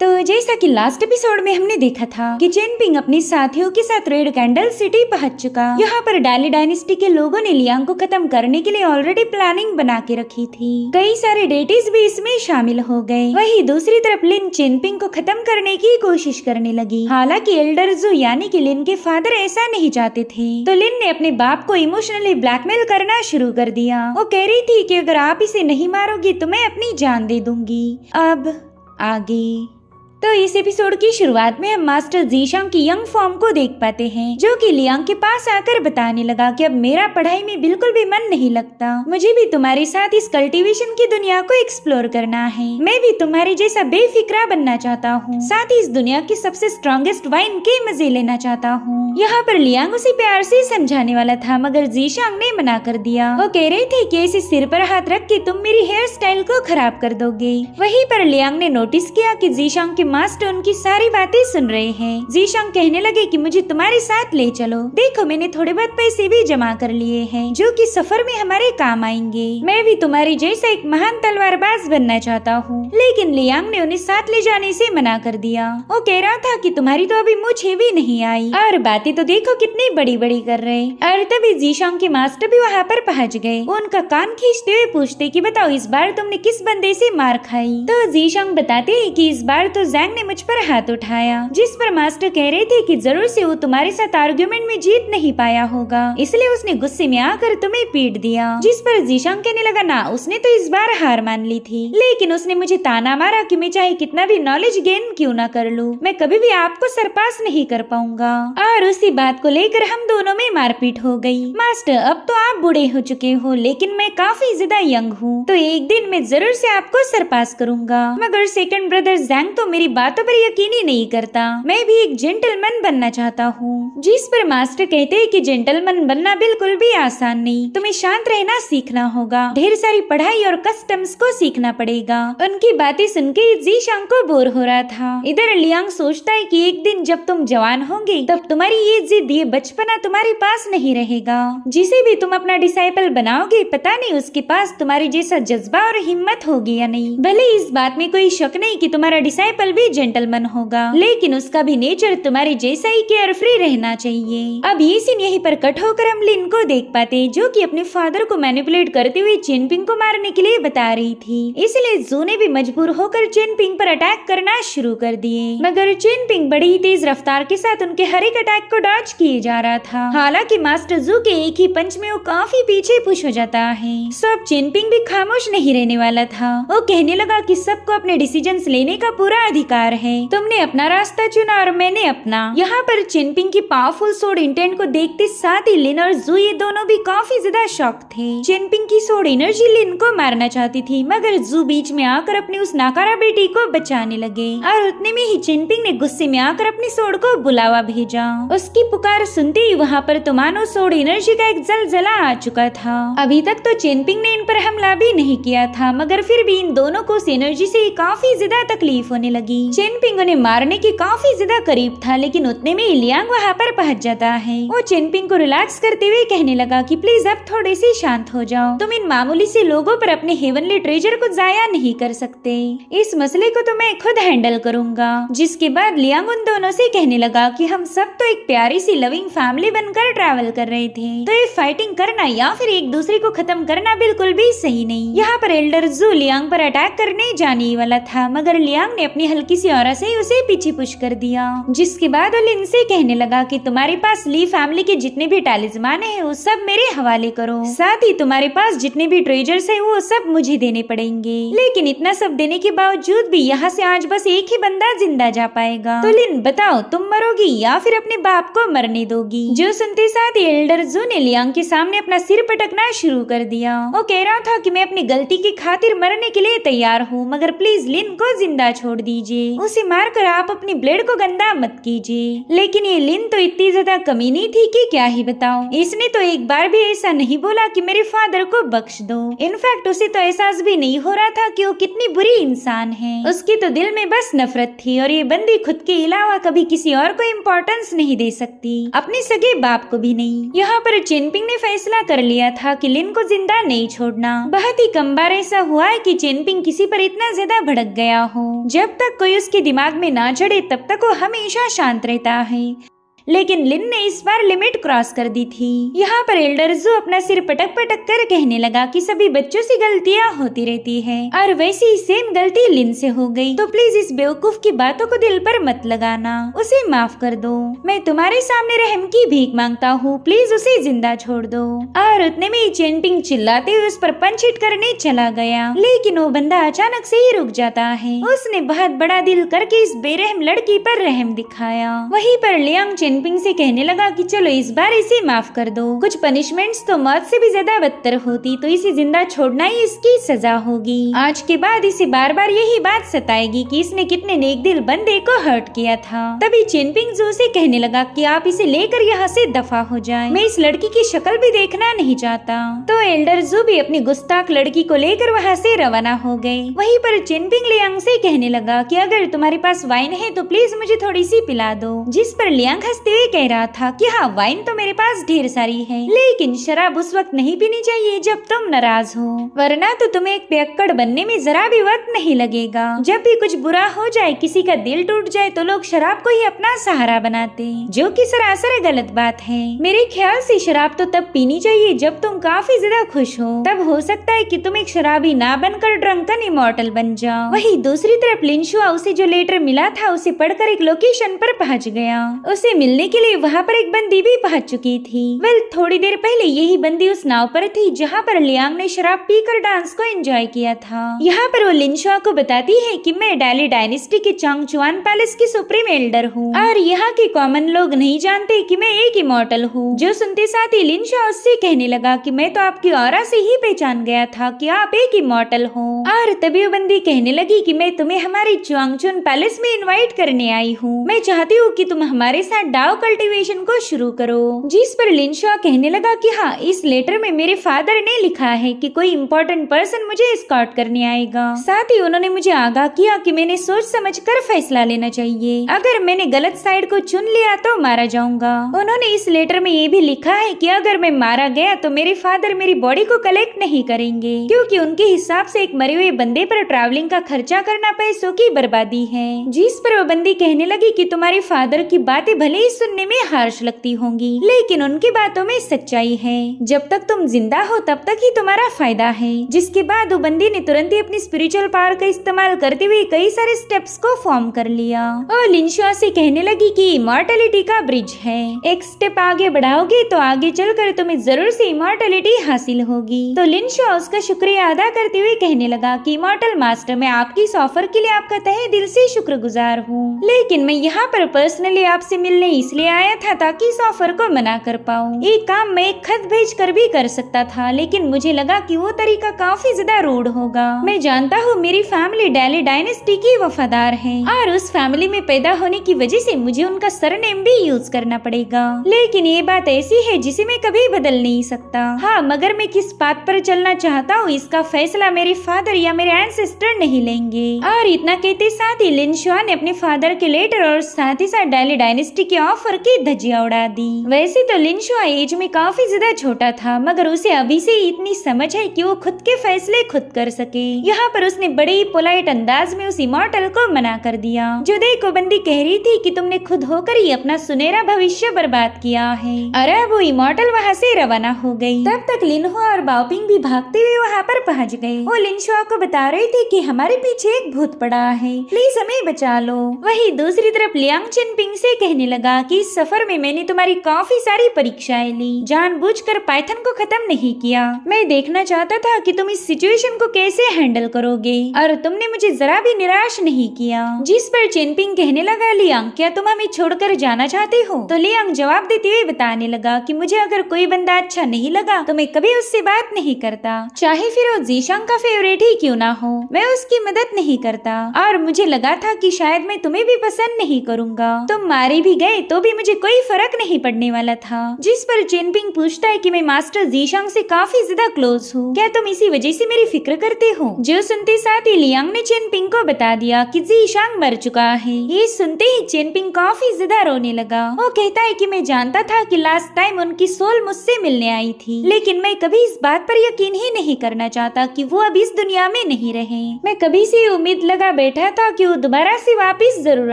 तो जैसा कि लास्ट एपिसोड में हमने देखा था कि चेनपिंग अपने साथियों के साथ रेड कैंडल सिटी पहुंच चुका। यहाँ पर डाली डायनेस्टी के लोगों ने लियांग को खत्म करने के लिए ऑलरेडी प्लानिंग बना के रखी थी। कई सारे डेटीज भी इसमें शामिल हो गए। वहीं दूसरी तरफ लिन चेनपिंग को खत्म करने की कोशिश करने लगी। हालांकि एल्डर जू यानी कि लिन के फादर ऐसा नहीं चाहते थे, तो लिन ने अपने बाप को इमोशनली ब्लैकमेल करना शुरू कर दिया। वो कह रही थी कि अगर आप इसे नहीं मारोगी तो मैं अपनी जान दे दूंगी। अब आगे तो इस एपिसोड की शुरुआत में हम मास्टर जीशांग की यंग फॉर्म को देख पाते हैं, जो कि लियांग के पास आकर बताने लगा कि अब मेरा पढ़ाई में बिल्कुल भी मन नहीं लगता। मुझे भी तुम्हारे साथ इस कल्टीवेशन की दुनिया को एक्सप्लोर करना है। मैं भी तुम्हारे जैसा बेफिक्रा बनना चाहता हूँ, साथ ही इस दुनिया की सबसे स्ट्रॉन्गेस्ट वाइन के मजे लेना चाहता हूँ। यहाँ पर लियांग उसे प्यार से समझाने वाला था, मगर जीशांग ने मना कर दिया। वो कह रहे थे कि इसे सिर पर हाथ रख के तुम मेरी हेयर स्टाइल को खराब कर दोगे। वहीं पर लियांग ने नोटिस किया कि जीशांग के मास्टर उनकी सारी बातें सुन रहे हैं। जीशांग कहने लगे कि मुझे तुम्हारे साथ ले चलो। देखो मैंने थोड़े बहुत पैसे भी जमा कर लिए हैं, जो कि सफर में हमारे काम आएंगे। मैं भी तुम्हारी जैसा एक महान तलवारबाज बनना चाहता हूँ। लेकिन लियांग ने उन्हें साथ ले जाने से मना कर दिया। वो कह रहा था कि तुम्हारी तो अभी मुझे भी नहीं आई और बातें तो देखो कितनी बड़ी बड़ी कर रहे। और तभी जीशांग के मास्टर भी वहाँ पर पहुँच गए। वो उनका कान खींचते हुए पूछते कि बताओ इस बार तुमने किस बंदे से मार खाई। तो जीशांग बताते हैं कि इस बार तो जैंग ने मुझ पर हाथ उठाया, जिस पर मास्टर कह रहे थे कि जरूर से वो तुम्हारे साथ आर्गुमेंट में जीत नहीं पाया होगा, इसलिए उसने गुस्से में आकर तुम्हें पीट दिया। जिस पर जीशांग कहने लगा ना, उसने तो इस बार हार मान ली थी, लेकिन उसने मुझे ताना मारा कि मैं चाहे कितना भी नॉलेज गेन क्यों ना कर लूं, मैं कभी भी आपको सरपास नहीं कर पाऊंगा। और उसी बात को लेकर हम दोनों में मारपीट हो गई। मास्टर अब तो आप बूढ़े हो चुके हो, लेकिन मैं काफी ज्यादा यंग हूँ, तो एक दिन मैं जरूर से आपको सरपास करूंगा। मगर सेकंड ब्रदर जैंग तो मेरी बातों पर यकीन ही नहीं करता। मैं भी एक जेंटलमैन बनना चाहता हूँ। जिस पर मास्टर कहते हैं कि जेंटलमैन बनना बिल्कुल भी आसान नहीं, तुम्हें शांत रहना सीखना होगा, ढेर सारी पढ़ाई और कस्टम्स को सीखना पड़ेगा। उनकी बातें सुन के जीशांग को बोर हो रहा था। इधर लियांग सोचता है कि एक दिन जब तुम जवान होंगे तब तुम्हारी ये जिद, ये बचपना तुम्हारे पास नहीं रहेगा। जिसे भी तुम अपना डिसाइपल बनाओगे, पता नहीं उसके पास तुम्हारी जैसा जज्बा और हिम्मत होगी या नहीं। भले इस बात में कोई शक नहीं कि तुम्हारा डिसाइपल भी जेंटलमैन होगा, लेकिन उसका भी नेचर तुम्हारे जैसा ही केयर फ्री रहना चाहिए। अब ये सीन यहीं पर कट होकर हम लिन को देख पाते, जो कि अपने फादर को मैनिपुलेट करते हुए चेनपिंग को मारने के लिए बता रही थी। इसलिए जू ने भी मजबूर होकर चेनपिंग पर अटैक करना शुरू कर दिए, मगर चेनपिंग बड़ी ही तेज रफ्तार के साथ उनके हर एक अटैक को डॉज किए जा रहा था। हालांकि मास्टर जू के एक ही पंच में वो काफी पीछे पुश हो जाता है। सब चेनपिंग भी खामोश नहीं रहने वाला था। वो कहने लगा कि सबको अपने डिसीजंस लेने का पूरा अधिकार है। तुमने अपना रास्ता चुना और मैंने अपना। यहाँ पर चेनपिंग की पावरफुल सोड इंटेंट को देखते साथ ही लिन और जू ये दोनों भी काफी ज्यादा शॉक थे। चेनपिंग की सोड एनर्जी लिन को मारना चाहती थी, मगर जू बीच में आकर अपनी उस नाकारा बेटी को बचाने लगे। और उतने में ही चेनपिंग ने गुस्से में आकर अपनी सोड को बुलावा भेजा। उसकी पुकार सुनते ही वहाँ पर तो मानो सोड एनर्जी का एक जलजला आ चुका था। अभी तक तो चेनपिंग ने इन पर हमला भी नहीं किया था, मगर फिर भी इन दोनों को उस एनर्जी से काफी ज्यादा तकलीफ होने लगी। चेनपिंग उन्हें मारने के काफी ज्यादा करीब था, लेकिन उतने में लियांग वहाँ पर पहुँच जाता है। वो चेनपिंग को रिलैक्स करते हुए कहने लगा कि प्लीज अब थोड़े से शांत हो जाओ। तुम इन मामूली से लोगों पर अपने हेवनली ट्रेजर को जाया नहीं कर सकते। इस मसले को तो मैं खुद हैंडल करूंगा। जिसके बाद लियांग उन दोनों से कहने लगा कि हम सब तो एक प्यारी सी लविंग फैमिली बनकर ट्रैवल कर रहे थे, तो ये फाइटिंग करना या फिर एक दूसरे को खत्म करना बिल्कुल भी सही नहीं। यहाँ पर एल्डर जू लियांग पर अटैक करने जाने वाला था, मगर लियांग ने अपनी हल्की सी औरा से उसे पीछे पुश कर दिया। जिसके बाद वो लिन से कहने लगा कि तुम्हारे पास ली फैमिली के जितने भी टैलिस्मान हैं वो सब मेरे हवाले करो, साथ ही तुम्हारे पास जितने भी ट्रेजर्स हैं वो सब मुझे देने पड़ेंगे। लेकिन इतना सब देने के बावजूद भी यहाँ से आज बस एक ही बंदा जिंदा जा पाएगा। तो लिन बताओ, तुम मरोगी या फिर अपने बाप को मरने दोगी? जो सुनते साथ ही एल्डर जू ने लियांग के सामने अपना सिर पटकना शुरू कर दिया। वो कह रहा था कि मैं अपनी गलती की खातिर मरने के लिए तैयार हूँ, मगर प्लीज लिन को जिंदा छोड़ दीजिए। उसे मारकर आप अपनी ब्लेड को गंदा मत कीजिए। लेकिन ये लिन तो इतनी ज्यादा कमीनी थी कि क्या ही बताऊं। इसने तो एक बार भी ऐसा नहीं बोला कि मेरे फादर को बख्श दो। इनफैक्ट उसे तो एहसास भी नहीं हो रहा था कि वो कितनी बुरी इंसान है। उसके तो दिल में बस नफरत थी, और ये बंदी खुद के अलावा कभी किसी और को इम्पोर्टेंस नहीं दे सकती, अपने सगे बाप को भी नहीं। यहाँ पर चेनपिंग ने फैसला कर लिया था कि लिन को जिंदा नहीं छोड़ना। बहुत ही कम बार ऐसा हुआ है कि चेनपिंग किसी पर इतना ज्यादा भड़क गया हो। जब तक तक कोई उसके दिमाग में ना चढ़े तब तक वो हमेशा शांत रहता है। लेकिन लिन ने इस बार लिमिट क्रॉस कर दी थी। यहाँ पर एल्डर जू अपना सिर पटक पटक कर कहने लगा कि सभी बच्चों से गलतियाँ होती रहती है और वैसी ही सेम गलती लिन से हो गई, तो प्लीज इस बेवकूफ की बातों को दिल पर मत लगाना, उसे माफ कर दो। मैं तुम्हारे सामने रहम की भीख मांगता हूँ, प्लीज उसे जिंदा छोड़ दो। और उतने में चेनपिंग चिल्लाते हुए उस पर पंच हिट करने चला गया, लेकिन वो बंदा अचानक से ही रुक जाता है। उसने बहुत बड़ा दिल करके इस बेरहम लड़की पर रहम दिखाया। वहीं पर लियांग चेनपिंग से कहने लगा कि चलो इस बार इसे माफ कर दो, कुछ पनिशमेंट्स तो मौत से भी ज्यादा बदतर होती, तो इसे जिंदा छोड़ना ही इसकी सजा होगी। आज के बाद इसे बार बार यही बात सताएगी कि इसने कितने नेक दिल बंदे को हर्ट किया था। तभी चेनपिंग जू से कहने लगा कि आप इसे लेकर यहाँ से दफा हो जाएं, मैं इस लड़की की शक्ल भी देखना नहीं चाहता। तो एल्डर जू भी अपनी गुस्ताख लड़की को लेकर वहाँ से रवाना हो गए। वहीं पर चेनपिंग लियांग से कहने लगा कि अगर तुम्हारे पास वाइन है तो प्लीज मुझे थोड़ी सी पिला दो, जिस पर लियांग हंसते हुए कह रहा था कि हाँ वाइन तो मेरे पास ढेर सारी है, लेकिन शराब उस वक्त नहीं पीनी चाहिए जब तुम नाराज हो, वरना तो तुम्हें एक पियक्कड़ बनने में जरा भी वक्त नहीं लगेगा। जब भी कुछ बुरा हो जाए, किसी का दिल टूट जाए, तो लोग शराब को ही अपना सहारा बनाते, जो कि सरासर गलत बात है। मेरे ख्याल से शराब तो तब पीनी चाहिए जब तुम काफी ज्यादा खुश हो, तब हो सकता है कि तुम एक शराबी ना बनकर ड्रंकन इमॉर्टल बन जाओ। वहीं दूसरी तरफ लिनशुआ उसे जो लेटर मिला था उसे पढ़कर एक लोकेशन पर पहुंच गया। उसे मिलने के लिए वहाँ पर एक बंदी भी पहुंच चुकी थी। वेल थोड़ी देर पहले यही बंदी उस नाव पर थी जहाँ पर लियांग ने शराब पीकर डांस को एंजॉय किया था। यहाँ पर वो लिनशुआ को बताती है कि मैं डाली डायनेस्टी के चांगचुआन पैलेस की सुप्रीम एल्डर हूँ और यहाँ के कॉमन लोग नहीं जानते कि मैं एक इमॉर्टल हूँ। जो सुनते साथ ही लिनशुआ उससे कहने लगा कि मैं तो आपकी ऑरा से ही पहचान गया था कि आप एक इमॉर्टल हो। और तभी वो बंदी कहने लगी कि मैं तुम्हें हमारे चांगचुन पैलेस में इन्वाइट करने आई हूँ, मैं चाहती हूँ कि तुम हमारे साथ डाओ कल्टीवेशन को शुरू करो। जिस पर लिनशुआ कहने लगा कि हाँ इस लेटर में मेरे फादर ने लिखा है कि कोई इम्पोर्टेंट पर्सन मुझे एस्कॉर्ट करने आएगा। साथ ही उन्होंने मुझे आगाह किया कि मैंने सोच समझकर फैसला लेना चाहिए, अगर मैंने गलत साइड को चुन लिया तो मारा जाऊंगा। उन्होंने इस लेटर में ये भी लिखा है कि अगर मैं मारा गया तो मेरे फादर मेरी बॉडी को कलेक्ट नहीं करेंगे, क्योंकि उनके हिसाब से एक मरे हुए बंदे पर ट्रैवलिंग का खर्चा करना पैसों की बर्बादी है। जिस पर वो बंदी कहने लगी कि तुम्हारे फादर की बातें भले ही सुनने में हार्श लगती होंगी, लेकिन उनकी बातों में सच्चाई है। जब तक तुम जिंदा हो तब तक ही तुम्हारा फायदा है। जिसके बाद वो बंदी ने तुरंत ही अपनी स्पिरिचुअल पावर का इस्तेमाल करते हुए कई सारे स्टेप्स को फॉर्म कर लिया और लिनशुआ से कहने लगी कि इमॉर्टलिटी का ब्रिज है, एक स्टेप आगे बढ़ाओगे तो आगे चलकर तुम्हें जरूर से इमॉर्टलिटी हासिल होगी। तो लिनशुआ उसका शुक्रिया अदा करते हुए कहने लगा कि इमॉर्टल मास्टर, मैं आपकी इस ऑफर के लिए आपका तहे दिल से शुक्रगुजार हूँ, लेकिन मैं यहाँ पर पर्सनली आपसे मिलने इसलिए आया था ताकि इस ऑफर को मना कर पाऊँ। ये काम मैं एक खत भेज कर भी कर सकता था, लेकिन मुझे लगा कि वो तरीका काफी ज्यादा रूड होगा। मैं जानता हूँ मेरी फैमिली डाली डायनेस्टी की वफादार है और उस फैमिली में पैदा होने की वजह से मुझे उनका सरनेम भी यूज करना पड़ेगा, लेकिन ये बात ऐसी है जिसे मैं कभी बदल नहीं सकता। हाँ, मगर मैं किस बात पर चलना चाहता हूँ इसका फैसला मेरे फादर या मेरे एंसेस्टर नहीं लेंगे। और इतना कहते साथ ही लिनशुआ ने अपने फादर के लेटर और साथ ही साथ डाली डायनेस्टी के ऑफर की धज्जियां उड़ा दी। वैसे तो लिनशुआ एज में काफी ज्यादा छोटा था, मगर उसे अभी से इतनी समझ है कि वो खुद के फैसले खुद कर सके। यहाँ पर उसने बड़े ही पोलाइट अंदाज में उस इमॉर्टल को मना कर दिया। जो देखो बंदी कह रही थी कि तुमने खुद होकर ही अपना सुनहरा भविष्य बर्बाद किया है। अरे वो इमॉर्टल वहाँ से रवाना हो गई। तब तक लिनहुआ और बाओपिंग भी भागते हुए वहाँ पर पहुँच गए। वो लिनशुआ को बता रहे थे कि हमारे पीछे एक भूत पड़ा है, प्लीज हमें बचा लो। वही दूसरी तरफ लियांग चेनपिंग से कहने लगा कि इस सफर में मैंने तुम्हारी काफी सारी परीक्षाएं ली, जानबूझकर पाइथन को खत्म नहीं किया। मैं देखना चाहता था कि तुम इस सिचुएशन को कैसे हैंडल करोगे और तुमने मुझे जरा भी निराश नहीं किया। जिस पर चेनपिंग कहने लगा, लियांग क्या तुम हमें छोड़कर जाना चाहते हो? तो लियांग जवाब देते हुए बताने लगा कि मुझे अगर कोई बंदा अच्छा नहीं लगा तो मैं कभी उससे बात नहीं करता, चाहे फिर वो जीशांग का फेवरेट ही क्यों ना हो, मैं उसकी मदद नहीं करता। और मुझे लगा था कि शायद मैं तुम्हें भी पसंद नहीं करूंगा, तुम मारे भी गए तो भी मुझे कोई फर्क नहीं पड़ने वाला था। जिस पर चेनपिंग पूछता है कि मैं मास्टर जीशांग से काफी ज्यादा क्लोज हूँ, क्या तुम इसी वजह से मेरी फिक्र करते हो? जो सुनते साथ ही लियांग ने चेनपिंग को बता दिया कि जीशांग मर चुका है। ये सुनते ही चेनपिंग काफी ज्यादा रोने लगा। वो कहता है कि मैं जानता था कि लास्ट टाइम उनकी सोल मुझसे मिलने आई थी, लेकिन मैं कभी इस बात पर यकीन ही नहीं करना चाहता कि वो अब इस दुनिया में नहीं रहे। मैं कभी से उम्मीद लगा बैठा था कि वो दोबारा से वापस जरूर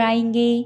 आएंगे।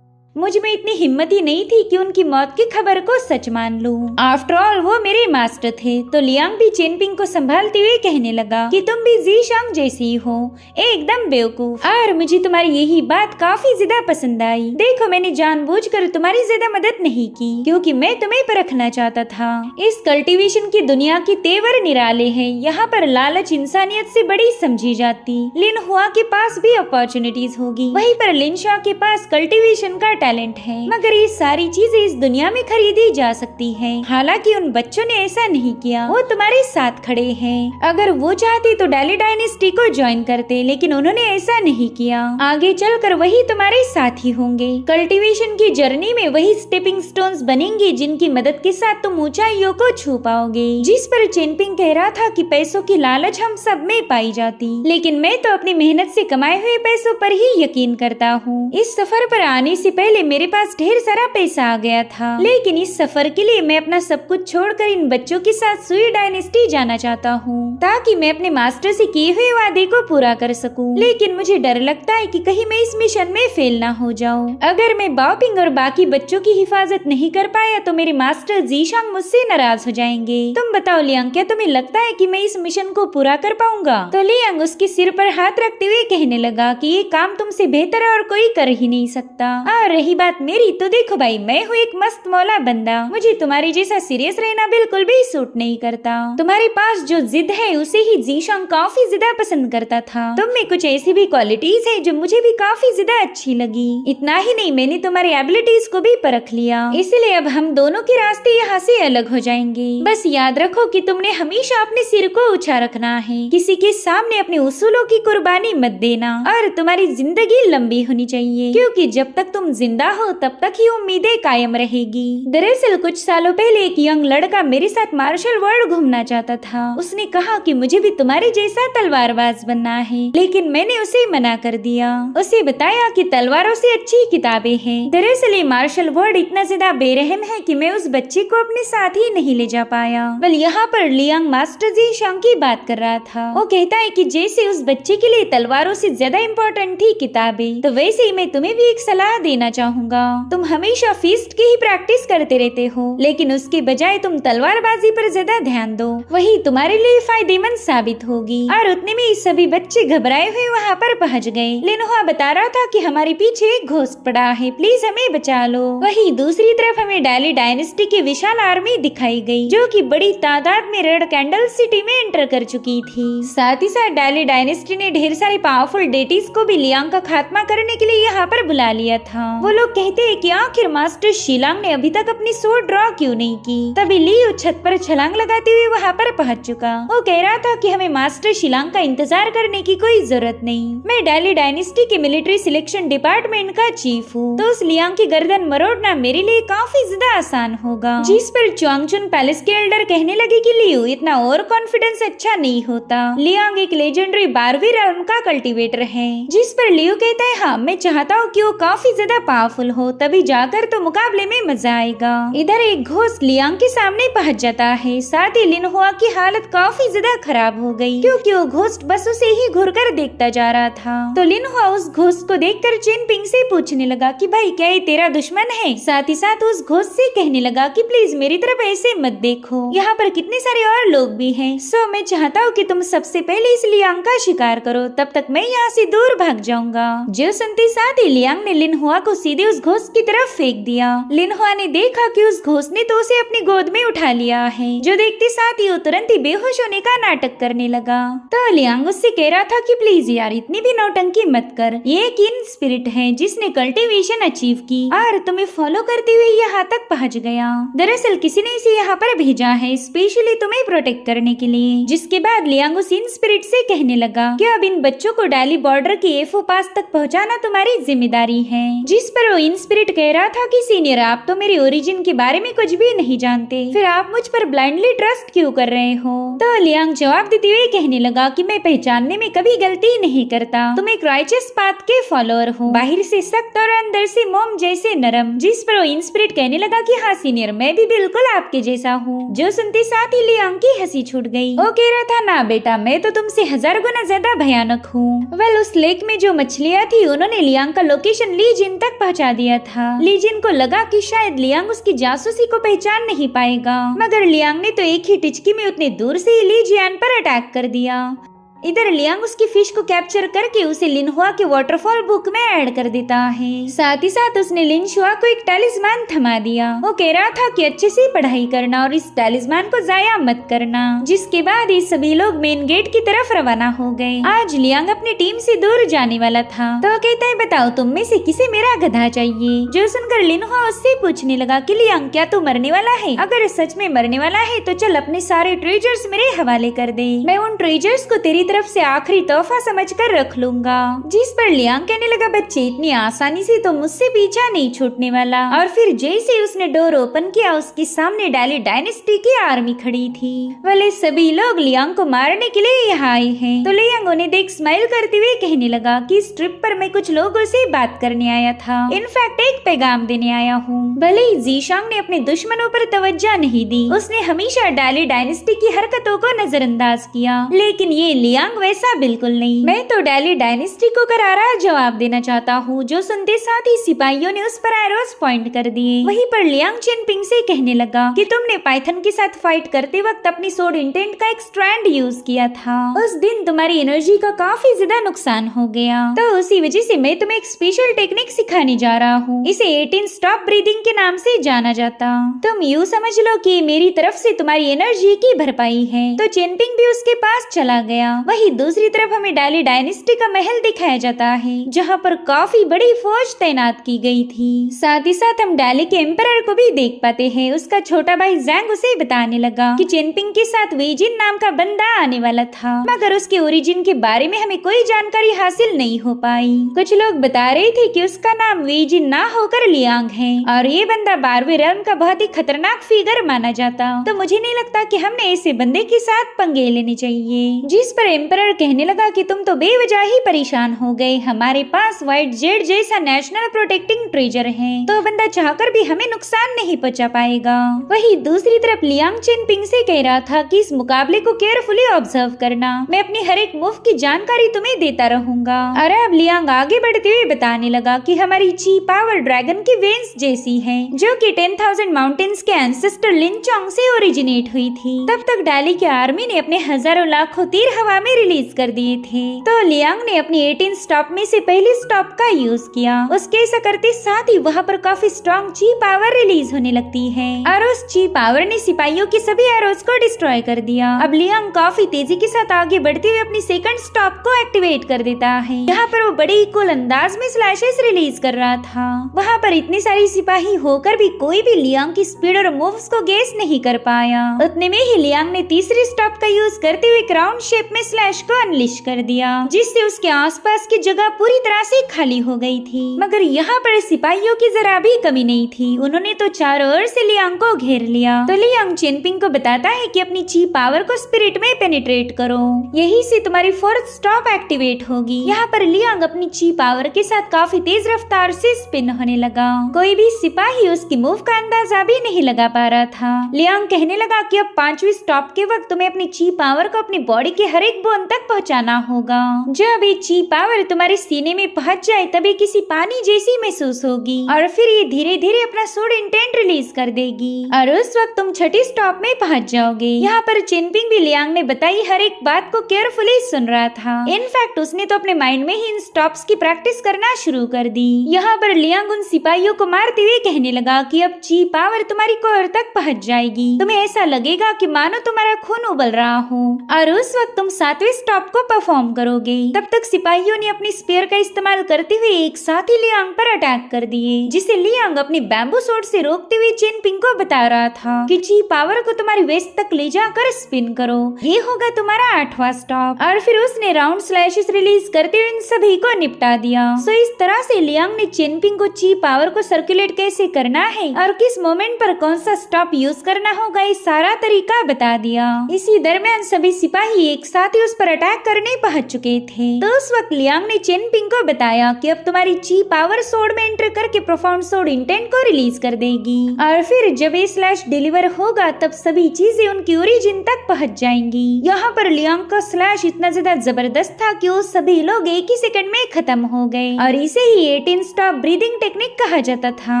मुझ में इतनी हिम्मत ही नहीं थी कि उनकी मौत की खबर को सच मान लूं। आफ्टर ऑल वो मेरे मास्टर थे। तो लियांग भी चेनपिंग को संभालते हुए कहने लगा कि तुम भी जीशांग जैसी हो, एकदम बेवकूफ। और मुझे तुम्हारी यही बात काफी ज्यादा पसंद आई। देखो, मैंने जानबूझकर तुम्हारी ज्यादा मदद नहीं की, क्योंकि मैं तुम्हें परखना चाहता था। इस कल्टीवेशन की दुनिया के तेवर निराले हैं। यहाँ पर लालच इंसानियत से बड़ी समझी जाती। लिन हुआ के पास भी अपॉर्चुनिटीज होगी, वहीं पर लिन शॉ के पास कल्टीवेशन का टैलेंट है, मगर ये सारी चीजें इस दुनिया में खरीदी जा सकती हैं। हालांकि उन बच्चों ने ऐसा नहीं किया, वो तुम्हारे साथ खड़े हैं। अगर वो चाहते तो डाली डायनेस्टी को ज्वाइन करते, लेकिन उन्होंने ऐसा नहीं किया। आगे चलकर वही तुम्हारे साथ ही होंगे। कल्टीवेशन की जर्नी में वही स्टेपिंग स्टोन्स बनेंगे जिनकी मदद के साथ तुम ऊंचाइयों को छू पाओगे। जिस पर चेनपिंग कह रहा था कि पैसों की लालच हम सब में पाई जाती, लेकिन मैं तो अपनी मेहनत से कमाए हुए पैसों पर ही यकीन करता हूँ। इस सफर पर आने से पहले मेरे पास ढेर सारा पैसा आ गया था, लेकिन इस सफर के लिए मैं अपना सब कुछ छोड़कर इन बच्चों के साथ सुई डायनेस्टी जाना चाहता हूँ, ताकि मैं अपने मास्टर से किए हुए वादे को पूरा कर सकूं। लेकिन मुझे डर लगता है कि कहीं मैं इस मिशन में फेल ना हो जाऊं। अगर मैं बाओपिंग और बाकी बच्चों की हिफाजत नहीं कर पाया तो मेरे मास्टर जीशांग मुझसे नाराज हो जाएंगे। तुम बताओ लियांग, क्या तुम्हें लगता है कि मैं इस मिशन को पूरा कर पाऊंगा? तो लियांग उसके सिर पर हाथ रखते हुए कहने लगा कि ये काम तुमसे बेहतर और कोई कर ही नहीं सकता। और रही बात मेरी, तो देखो भाई, मैं हूँ एक मस्त मौला बंदा। मुझे तुम्हारे जैसा सीरियस रहना बिल्कुल भी सूट नहीं करता। तुम्हारे पास जो जिद है उसे ही जीशांग काफी ज्यादा पसंद करता था। तुम में कुछ ऐसी भी क्वालिटीज है जो मुझे भी काफी ज्यादा अच्छी लगी। इतना ही नहीं, मैंने तुम्हारी एबिलिटीज को भी परख लिया, इसलिए अब हम दोनों के रास्ते यहाँ से अलग हो जाएंगे। बस याद रखो कि तुमने हमेशा अपने सिर को ऊंचा रखना है, किसी के सामने अपने उसूलों की कुर्बानी मत देना, और तुम्हारी जिंदगी लंबी होनी चाहिए, क्योंकि जब तक तुम जिंदा हो तब तक ही उम्मीदें कायम रहेगी। दरअसल कुछ सालों पहले एक यंग लड़का मेरे साथ मार्शल वर्ल्ड घूमना चाहता था। उसने कहा कि मुझे भी तुम्हारे जैसा तलवारबाज बनना है, लेकिन मैंने उसे मना कर दिया। उसे बताया कि तलवारों से अच्छी किताबें हैं। दरअसल ये मार्शल वर्ल्ड इतना ज्यादा बेरहम है कि मैं उस बच्चे को अपने साथ ही नहीं ले जा पाया। बल यहाँ पर लियांग मास्टर जीशांग की बात कर रहा था। वो कहता है कि जैसे उस बच्चे के लिए तलवारों से ज्यादा इम्पोर्टेंट थी किताबें, तो वैसे ही मैं तुम्हें भी एक सलाह देना चाहूंगा। तुम हमेशा फीस्ट की ही प्रैक्टिस करते रहते हो, लेकिन उसके बजाय तुम तलवारबाजी पर ज्यादा ध्यान दो, वही तुम्हारे लिए फायदेमंद साबित होगी। और उतने में सभी बच्चे घबराए हुए वहाँ पर पहुँच गए। लिनहुआ बता रहा था कि हमारे पीछे एक घोस्ट पड़ा है, प्लीज हमें बचा लो। वही दूसरी तरफ हमें डाली डायनेस्टी की विशाल आर्मी दिखाई गई, जो कि बड़ी तादाद में रेड कैंडल सिटी में एंटर कर चुकी थी। साथ ही साथ डाली डायनेस्टी ने ढेर सारे पावरफुल डेटीज को भी लियांग का खात्मा करने के लिए यहाँ पर बुला लिया था। वो लोग कहते हैं कि आखिर मास्टर शिलांग ने अभी तक अपनी सोर्ड ड्रॉ क्यों नहीं की। तभी लियू छत पर छलांग लगाते हुए वहाँ पर पहुँच चुका। वो कह रहा था कि हमें मास्टर शिलांग का इंतजार करने की कोई जरूरत नहीं। मैं डाली डायनेस्टी के मिलिट्री सिलेक्शन डिपार्टमेंट का चीफ हूँ, तो उस लियांग की गर्दन मरोड़ना मेरे लिए काफी ज्यादा आसान होगा। जिस पर च्वांगचुन पैलेस के एल्डर कहने लगे कि लियू, इतना ओवर कॉन्फिडेंस अच्छा नहीं होता। लियांग एक लेजेंडरी 12वीं रेल्म का कल्टीवेटर है। जिस पर लियू कहता है, हाँ मैं चाहता हूँ कि वो काफी ज्यादा पावरफुल हो, तभी जाकर तो मुकाबले में मजा आएगा। इधर एक घोस्ट लियांग के सामने पहुंच जाता है। साथ ही लिनहुआ की हालत काफी ज्यादा खराब हो गई, क्योंकि वो घोस्ट बस उसे ही घूरकर देखता जा रहा था। तो लिनहुआ उस घोस्ट को देखकर चेनपिंग से पूछने लगा कि भाई क्या ये तेरा दुश्मन है। साथ ही साथ उस घोस्ट से कहने लगा कि प्लीज मेरी तरफ ऐसे मत देखो, यहाँ पर कितने सारे और लोग भी हैं। सो मैं चाहता हूँ कि तुम सबसे पहले इस लियांग का शिकार करो, तब तक मैं यहाँ से दूर भाग जाऊंगा। जो सुनते साथ ही लियांग ने लिनहुआ को सीधे उस घोस्ट की तरफ फेंक दिया। लिनहुआ ने देखा कि उस घोस्ट ने तो उसे अपनी गोद में उठा लिया है। जो देखते साथ ही वो तुरंत ही बेहोश होने का नाटक करने लगा। तो लियांग उससे कह रहा था कि प्लीज यार इतनी भी नौटंकी मत कर, ये एक इन स्पिरिट है जिसने कल्टीवेशन अचीव की और तुम्हें फॉलो करते हुए यहाँ तक पहुँच गया। दरअसल किसी ने इसे यहाँ पर भेजा है स्पेशली तुम्हें प्रोटेक्ट करने के लिए। जिसके बाद लियांग उस इन स्पिरिट से कहने लगा कि अब इन बच्चों को डाली बॉर्डर के एफओ पास तक पहुँचाना तुम्हारी जिम्मेदारी है। जिस पर वो इन स्पिरिट कह रहा था कि सीनियर आप तो मेरी ओरिजिन के बारे में कुछ भी नहीं जानते, फिर आप मुझ पर ब्लाइंडली ट्रस्ट क्यों कर रहे हो। तो लियांग जवाब देते हुए कहने लगा कि मैं पहचानने में कभी गलती नहीं करता, तुम एक राइचस पाथ के फॉलोअर हो, बाहर से सख्त और अंदर से मोम जैसे नरम। जिस पर वो इन स्पिरिट कहने लगा कि हाँ सीनियर मैं भी बिल्कुल आपके जैसा हूँ। जो सुनते साथ ही लियांग की हंसी छूट गई। वो कह रहा था ना बेटा मैं तो तुमसे 1000 गुना ज्यादा भयानक हूँ। वेल उस लेक में जो मछलियाँ थी उन्होंने लियांग का लोकेशन ली जिन तक पहुँचा दिया था। ली जिन को लगा कि शायद लियांग उसकी जासूसी को पहचान नहीं पाएगा, मगर लियांग ने तो एक ही टिचकी में उतने दूर से ही ली जियान पर अटैक कर दिया। इधर लियांग उसकी फिश को कैप्चर करके उसे लिनहुआ के वाटरफॉल बुक में ऐड कर देता है। साथ ही साथ उसने लिनहुआ को एक टैलिस्मान थमा दिया। वो कह रहा था कि अच्छे से पढ़ाई करना और इस टैलिस्मान को जाया मत करना। जिसके बाद ये सभी लोग मेन गेट की तरफ रवाना हो गए। आज लियांग अपनी टीम से दूर जाने वाला था तो कहता है बताओ तुम में से किसे मेरा गधा चाहिए। जो सुनकर लिनहुआ उससे पूछने लगा कि लियांग क्या तू मरने वाला है? अगर सच में मरने वाला है तो चल अपने सारे ट्रेजर्स मेरे हवाले कर दे, मैं उन ट्रेजर्स को तेरी तरफ से आखिरी तोहफा समझकर रख लूंगा। जिस पर लियांग कहने लगा बच्चे इतनी आसानी से तो मुझसे पीछा नहीं छूटने वाला। और फिर जैसे उसने डोर ओपन किया उसके सामने डाली डायनेस्टी की आर्मी खड़ी थी। वाले सभी लोग लियांग को मारने के लिए यहाँ आए हैं। तो लियांग उन्हें देख स्माइल करते हुए कहने लगा कि इस ट्रिप पर मैं कुछ लोगों से बात करने आया था, इनफैक्ट एक पैगाम देने आया हूँ। भले ही जीशांग ने अपने दुश्मनों पर तवज्जो नहीं दी, उसने हमेशा डाली डायनेस्टी की हरकतों को नजरअंदाज किया, लेकिन ये लियांग वैसा बिल्कुल नहीं। मैं तो डाली डायनेस्टी को करारा जवाब देना चाहता हूँ। जो सुनते साथ ही सिपाहियों ने उस पर एरोस पॉइंट कर दिए। वहीं पर लियांग चिनपिंग से कहने लगा कि तुमने पाइथन के साथ फाइट करते वक्त अपनी सोड इंटेंट का एक स्ट्रैंड यूज किया था। उस दिन तुम्हारी एनर्जी का काफी ज्यादा नुकसान हो गया, तो उसी वजह से मैं तुम्हें एक स्पेशल टेक्निक सिखाने जा रहा हूँ। इसे 18 स्टॉप ब्रीदिंग के नाम से जाना जाता। तुम यूँ समझ लो कि मेरी तरफ से तुम्हारी एनर्जी की भरपाई है। तो चिनपिंग भी उसके पास चला गया। वही दूसरी तरफ हमें डाली डायनेस्टी का महल दिखाया जाता है, जहाँ पर काफी बड़ी फौज तैनात की गई थी। साथ ही साथ हम डाली के एम्परर को भी देख पाते हैं। उसका छोटा भाई जैंग उसे बताने लगा कि चिनपिंग के साथ वेजिन नाम का बंदा आने वाला था, मगर उसके ओरिजिन के बारे में हमें कोई जानकारी हासिल नहीं हो पाई। कुछ लोग बता रहे थे कि उसका नाम वेजिन ना होकर लियांग है और ये बंदा 12वें रेल्म का बहुत ही खतरनाक फिगर माना जाता। तो मुझे नहीं लगता कि हमने ऐसे बंदे के साथ पंगे लेने चाहिए। जिस पर एम्परर कहने लगा कि तुम तो बेवजह ही परेशान हो गए, हमारे पास व्हाइट जेड जैसा नेशनल प्रोटेक्टिंग ट्रेजर है, तो बंदा चाहकर भी हमें नुकसान नहीं पहुंचा पाएगा। वही दूसरी तरफ लियांग चिनपिंग से कह रहा था कि इस मुकाबले को केयरफुली ऑब्जर्व करना, मैं अपनी हर एक मूव की जानकारी तुम्हें देता रहूंगा। और अब लियांग आगे बढ़ते हुए बताने लगा कि हमारी ची पावर ड्रैगन की वेन्स जैसी है, जो कि 10,000 माउंटेन्स के एंसेस्टर लिनचोंग से ओरिजिनेट हुई थी। तब तक डाली की आर्मी ने अपने हजारों लाखों तीर हवा में रिलीज कर दिए थे, तो लियांग ने अपनी 18 स्टॉप में से पहले स्टॉप का यूज किया। उसके ऐसा करते साथ ही वहाँ पर काफी स्ट्रॉन्ग ची पावर रिलीज होने लगती है और उस ची पावर ने सिपाहियों के सभी एरोस को डिस्ट्रॉय कर दिया। अब लियांग काफी तेजी के साथ आगे बढ़ते हुए अपनी सेकंड स्टॉप को एक्टिवेट कर देता है। यहाँ पर वो बड़े ही कूल अंदाज में स्लैशेस रिलीज कर रहा था। वहाँ पर इतने सारे सिपाही होकर भी कोई भी लियांग की स्पीड और मूव्स को गेस नहीं कर पाया। उतने में ही लियांग ने तीसरी स्टॉप का यूज करते हुए क्राउन शेप में स्लैश को अनलिश कर दिया, जिससे उसके आसपास की जगह पूरी तरह से खाली हो गई थी। मगर यहाँ पर सिपाहियों की जरा भी कमी नहीं थी, उन्होंने तो चारों ओर से लियांग को घेर लिया। तो लियांग चिनपिंग को बताता है कि अपनी ची पावर को स्पिरिट में पेनिट्रेट करो, यही से तुम्हारी फोर्थ स्टॉप एक्टिवेट होगी। यहाँ पर लियांग अपनी ची पावर के साथ काफी तेज रफ्तार से स्पिन होने लगा। कोई भी सिपाही उसकी मूव का अंदाजा भी नहीं लगा पा रहा था। लियांग कहने लगा कि अब 5वीं स्टॉप के वक्त तुम्हें अपनी ची पावर को अपनी बॉडी के हर एक बोन तक पहुँचाना होगा। जब ये ची पावर तुम्हारे सीने में पहुंच जाए तभी किसी पानी जैसी महसूस होगी और फिर ये धीरे धीरे अपना सोड इंटेंट रिलीज कर देगी और उस वक्त तुम छठी स्टॉप में पहुंच जाओगे। यहाँ पर चिनपिंग भी लियांग ने बताई हर एक बात को केयरफुली सुन रहा था। इनफैक्ट उसने तो अपने माइंड में ही इन स्टॉप्स की प्रैक्टिस करना शुरू कर दी। यहाँ पर लियांग उन सिपाहियों को मारते हुए कहने लगा कि अब ची पावर तुम्हारी कोर तक पहुँच जाएगी, तुम्हें ऐसा लगेगा कि मानो तुम्हारा खून उबल रहा हो और उस वक्त तुम 7वें स्टॉप को परफॉर्म करोगे। तब तक सिपाहियों ने अपनी स्पीयर का इस्तेमाल करते हुए एक साथ ही लियांग पर अटैक कर दिए, जिसे लियांग अपनी बैम्बू स्वॉर्ड से रोकते हुए चेन पिंग को बता रहा था कि ची पावर को तुम्हारी वेस्ट तक ले जाकर स्पिन करो, ये होगा तुम्हारा 8वां स्टॉप। और फिर उसने राउंड स्लैशेस रिलीज करते हुए इन सभी को निपटा दिया। सो इस तरह से लियांग ने चेन पिंग को ची पावर को सर्कुलेट कैसे करना है और किस मोमेंट पर कौन सा स्टॉप यूज करना होगा, ये सारा तरीका बता दिया। इसी दरमियान सभी सिपाही एक साथ ही उस पर अटैक करने पहुंच चुके थे। तो उस वक्त लियांग ने चेन पिंग को बताया कि अब तुम्हारी ची पावर सोर्ड में एंटर करके प्रोफाउंड सोर्ड इंटेंट को रिलीज कर देगी, और फिर जब ये स्लैश डिलीवर होगा तब सभी चीजें उनकी ओरिजिन तक पहुंच जाएंगी। यहाँ पर लियांग का स्लैश इतना ज्यादा जबरदस्त था कि वो सभी लोग एक ही सेकंड में खत्म हो गए, और इसे ही 18 स्टॉप ब्रीदिंग टेक्निक कहा जाता था।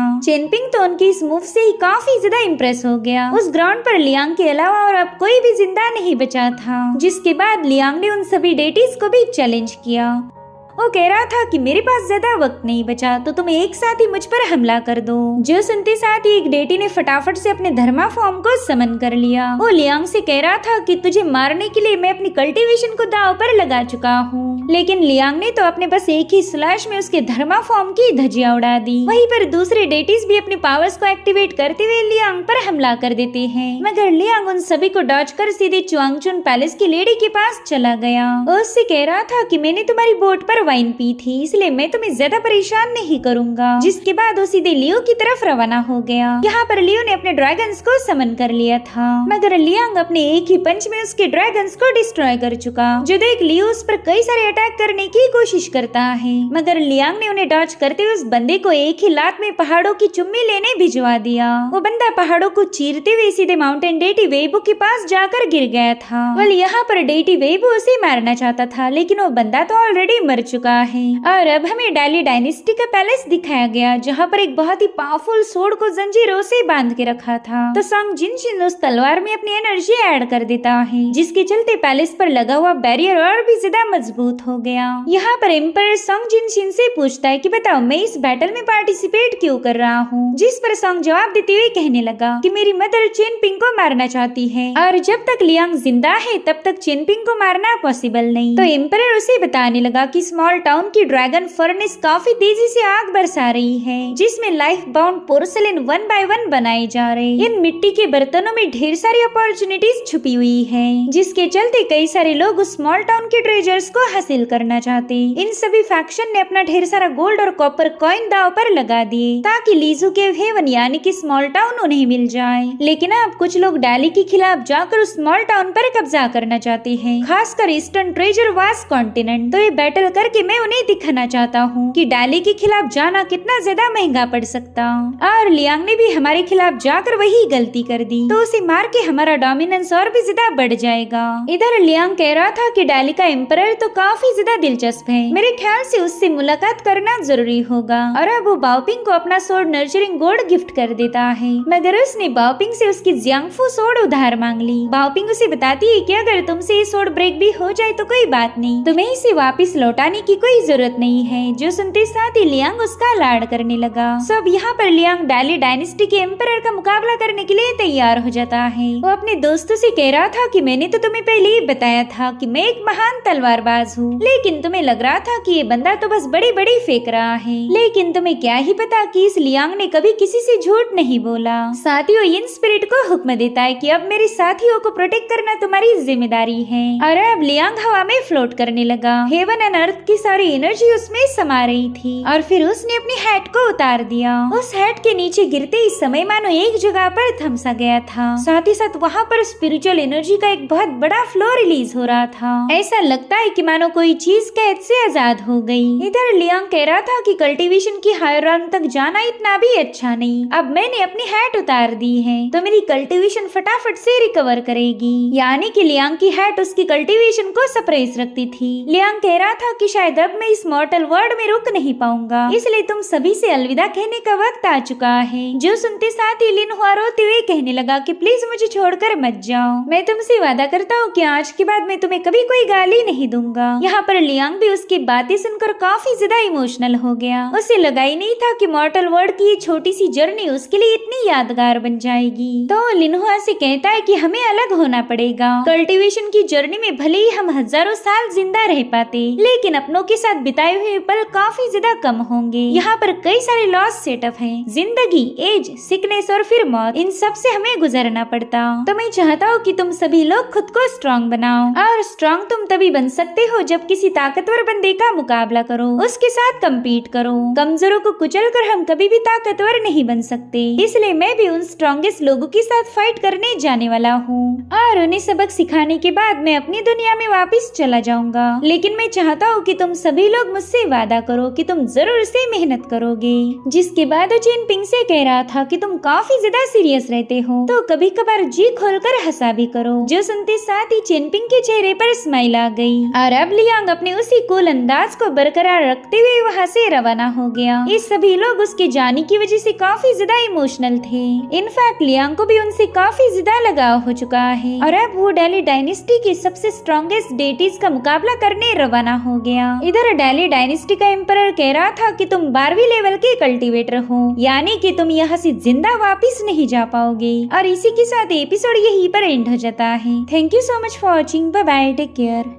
चेनपिंग तो उनकी इस मूव से ही काफी ज्यादा इम्प्रेस हो गया। उस ग्राउंड पर लियांग के अलावा और अब कोई भी जिंदा नहीं बचा था, जिसके बाद लियांग ने उन सभी डेटीज को भी चैलेंज किया। वो कह रहा था कि मेरे पास ज्यादा वक्त नहीं बचा, तो तुम एक साथ ही मुझ पर हमला कर दो। जो सुनते साथ ही एक डेटी ने फटाफट से अपने धर्मा फॉर्म को समन कर लिया। वो लियांग से कह रहा था कि तुझे मारने के लिए मैं अपनी कल्टीवेशन को दांव पर लगा चुका हूँ, लेकिन लियांग ने तो अपने बस एक ही स्लैश में उसके धर्मा फॉर्म की धज्जियां उड़ा दी। वहीं पर दूसरे डेटीज भी अपनी पावर्स को एक्टिवेट करते हुए लियांग पर हमला कर देते हैं, मगर लियांग उन सभी को डॉज कर सीधे चुआंगचुन पैलेस की लेडी के पास चला गया। उससे कह रहा था कि मैंने तुम्हारी बोट पर वाइन पी थी, इसलिए मैं तुम्हें ज्यादा परेशान नहीं करूंगा। जिसके बाद वो सीधे लियो की तरफ रवाना हो गया। यहाँ पर लियो ने अपने ड्रैगन्स को समन कर लिया था, मगर लियांग अपने एक ही पंच में उसके ड्रैगन्स को डिस्ट्रॉय कर चुका। जो देख लियो उस पर कई सारे अटैक करने की कोशिश करता है, मगर लियांग ने उन्हें डॉज करते हुए उस बंदे को एक ही लात में पहाड़ों की चुम्मी लेने भिजवा दिया। वो बंदा पहाड़ों को चीरते हुए सीधे माउंटेन डेटी वेइबू के पास जाकर गिर गया था। वल यहाँ पर डेटी वेइबू उसे मारना चाहता था, लेकिन वो बंदा तो ऑलरेडी मर चुका है। और अब हमें डाली डायनेस्टी का पैलेस दिखाया गया, जहाँ पर एक बहुत ही पावरफुल सोर्ड को जंजीरों से बांध के रखा था। तो सॉन्ग जिनशिन उस तलवार में अपनी एनर्जी ऐड कर देता है, जिसके चलते पैलेस पर लगा हुआ बैरियर और भी ज्यादा मजबूत हो गया। यहाँ पर एम्पायर सॉन्ग जिनशिन से पूछता है कि बताओ मैं इस बैटल में पार्टिसिपेट क्यों कर रहा हूँ, जिस पर सॉन्ग जवाब देते हुए कहने लगा कि मेरी मदर चेन पिंग को मारना चाहती है, और जब तक लियांग जिंदा है तब तक चेन पिंग को मारना पॉसिबल नहीं। तो एम्पायर उसे बताने लगा कि स्मॉल टाउन की ड्रैगन फर्नेस काफी तेजी से आग बरसा रही है, जिसमें लाइफ बाउंड पोर्सलेन 1 बाय 1 बनाए जा रहे। इन मिट्टी के बर्तनों में ढेर सारी अपॉर्चुनिटीज छुपी हुई है, जिसके चलते कई सारे लोग उस स्मॉल टाउन के ट्रेजर्स को हासिल करना चाहते। इन सभी फैक्शन ने अपना ढेर सारा गोल्ड और कॉपर कॉइन दाव पर लगा दिए, ताकि लीजू के हेवन यानी कि स्मॉल टाउन उन्हें मिल जाए। लेकिन अब कुछ लोग डाली के खिलाफ जाकर उस स्मॉल टाउन पर कब्जा करना चाहते हैं, खासकर ईस्टर्न ट्रेजर वास्ट कॉन्टिनेंट। तो ये बैटल करके मैं उन्हें दिखाना चाहता हूँ कि डाली के खिलाफ जाना कितना ज्यादा महंगा पड़ सकता। और लियांग ने भी हमारे खिलाफ जाकर वही गलती कर दी, तो उसे मार के हमारा डोमिनेंस और भी ज्यादा बढ़ जाएगा। इधर लियांग कह रहा था कि डाली का एम्परर तो काफी ज्यादा दिलचस्प है, मेरे ख्याल से उससे मुलाकात करना जरूरी होगा। और अब वो बाओपिंग को अपना सोर्ड नर्चरिंग गोड गिफ्ट कर देता है, मगर उसने बाओपिंग से उसकी जियांगफू सोर्ड उधार मांग ली। बाओपिंग उसे बताती है कि अगर तुमसे ये सोर्ड ब्रेक भी हो जाए तो कोई बात नहीं, तुम्हें इसे वापस लौटाने की कोई जरूरत नहीं है। जो सुनते साथ ही लियांग उसका लाड करने लगा। सब यहाँ पर लियांग डाली डायनेस्टी के एम्परर का मुकाबला करने के लिए तैयार हो जाता है। वो अपने दोस्तों से कह रहा था कि मैंने तो तुम्हें पहले ही बताया था कि मैं एक महान तलवारबाज हूँ, लेकिन तुम्हें लग रहा था कि ये बंदा तो बस बड़ी बड़ी फेंक रहा है। लेकिन तुम्हें क्या ही पता कि इस लियांग ने कभी किसी से झूठ नहीं बोला। साथियों इन स्पिरिट को हुक्म देता है कि अब मेरे साथियों को प्रोटेक्ट करना तुम्हारी जिम्मेदारी है। और अब लियांग हवा में फ्लोट करने लगा। हेवन एंड अर्थ की सारी एनर्जी उसमें समा रही थी, और फिर उसने अपनी हैट को उतार दिया। उस हैट के नीचे गिरते ही समय मानो एक जगह पर थम सा गया था। साथ ही साथ वहाँ पर स्पिरिचुअल एनर्जी का एक बहुत बड़ा फ्लो रिलीज हो रहा था। ऐसा लगता है कि मानो कोई चीज कैद से आजाद हो गई। इधर लियांग कह रहा था कि कल्टीवेशन की हायर रैंक तक जाना इतना भी अच्छा नहीं। अब मैंने अपनी हैट उतार दी है तो मेरी कल्टीवेशन फटाफट से रिकवर करेगी। यानी कि लियांग की हैट उसकी कल्टीवेशन को सप्रेस रखती थी। लियांग कह रहा था कि शायद अब मैं इस मॉर्टल वर्ल्ड में रुक नहीं पाऊंगा, इसलिए तुम सभी से अलविदा कहने का वक्त आ चुका है। जो सुनते साथ ही लिनहुआ रोते हुए कहने लगा कि प्लीज मुझे छोड़कर मत जाओ, मैं तुमसे वादा करता हूँ कि आज के बाद मैं तुम्हें कभी कोई गाली नहीं दूंगा। यहाँ पर लियांग भी उसकी बातें सुनकर काफी ज्यादा इमोशनल हो गया। उसे लगा ही नहीं था कि मॉर्टल वर्ल्ड की ये छोटी सी जर्नी उसके लिए इतनी यादगार बन जाएगी। तो लिनहुआ से कहता है कि हमें अलग होना पड़ेगा। कल्टीवेशन की जर्नी में भले ही हम हजारों साल जिंदा रह पाते, लेकिन अपनों के साथ बिताए हुए पल काफी ज्यादा कम होंगे। यहाँ पर कई सारे लॉस सेटअप हैं, जिंदगी, एज, सिकनेस और फिर मौत, इन सब से हमें गुजरना पड़ता। तो मैं चाहता हूँ कि तुम सभी लोग खुद को स्ट्रॉन्ग बनाओ, और स्ट्रॉन्ग तुम तभी बन सकते हो जब किसी ताकतवर बंदे का मुकाबला करो, उसके साथ कम्पीट करो। कमजोरों को कुचल कर हम कभी भी ताकतवर नहीं बन सकते, इसलिए मैं भी उन स्ट्रॉन्गेस्ट लोगों के साथ फाइट करने जाने वाला हूँ। और उन्हें सबक सिखाने के बाद मैं अपनी दुनिया में वापस चला जाऊंगा। लेकिन मैं चाहता हूँ कि तुम सभी लोग मुझसे वादा करो कि तुम जरूर से मेहनत करोगे। जिसके बाद वो चिनपिंग से कह रहा था कि तुम काफी ज्यादा सीरियस रहते हो, तो कभी कभार जी खोलकर हंसा भी करो। जो सुनते साथ ही चिनपिंग के चेहरे पर स्माइल आ गई, और अब लियांग अपने उसी कूल अंदाज को बरकरार रखते हुए वहाँ से रवाना हो गया। ये सभी लोग उसके जाने की वजह से काफी ज्यादा इमोशनल थे। इनफैक्ट लियांग को भी उनसे काफी ज्यादा लगाव हो चुका है, और अब वो डेली डायनेस्टी की सबसे स्ट्रॉन्गेस्ट डेटीज का मुकाबला करने रवाना हो गया। इधर डेली डायनेस्टी का एम्परर कह रहा था कि तुम 12वीं लेवल के कल्टीवेटर हो, यानी कि तुम यहाँ से जिंदा वापस नहीं जा पाओगे। और इसी के साथ एपिसोड यहीं पर एंड हो जाता है। Thank you so much for watching. Bye bye, take care.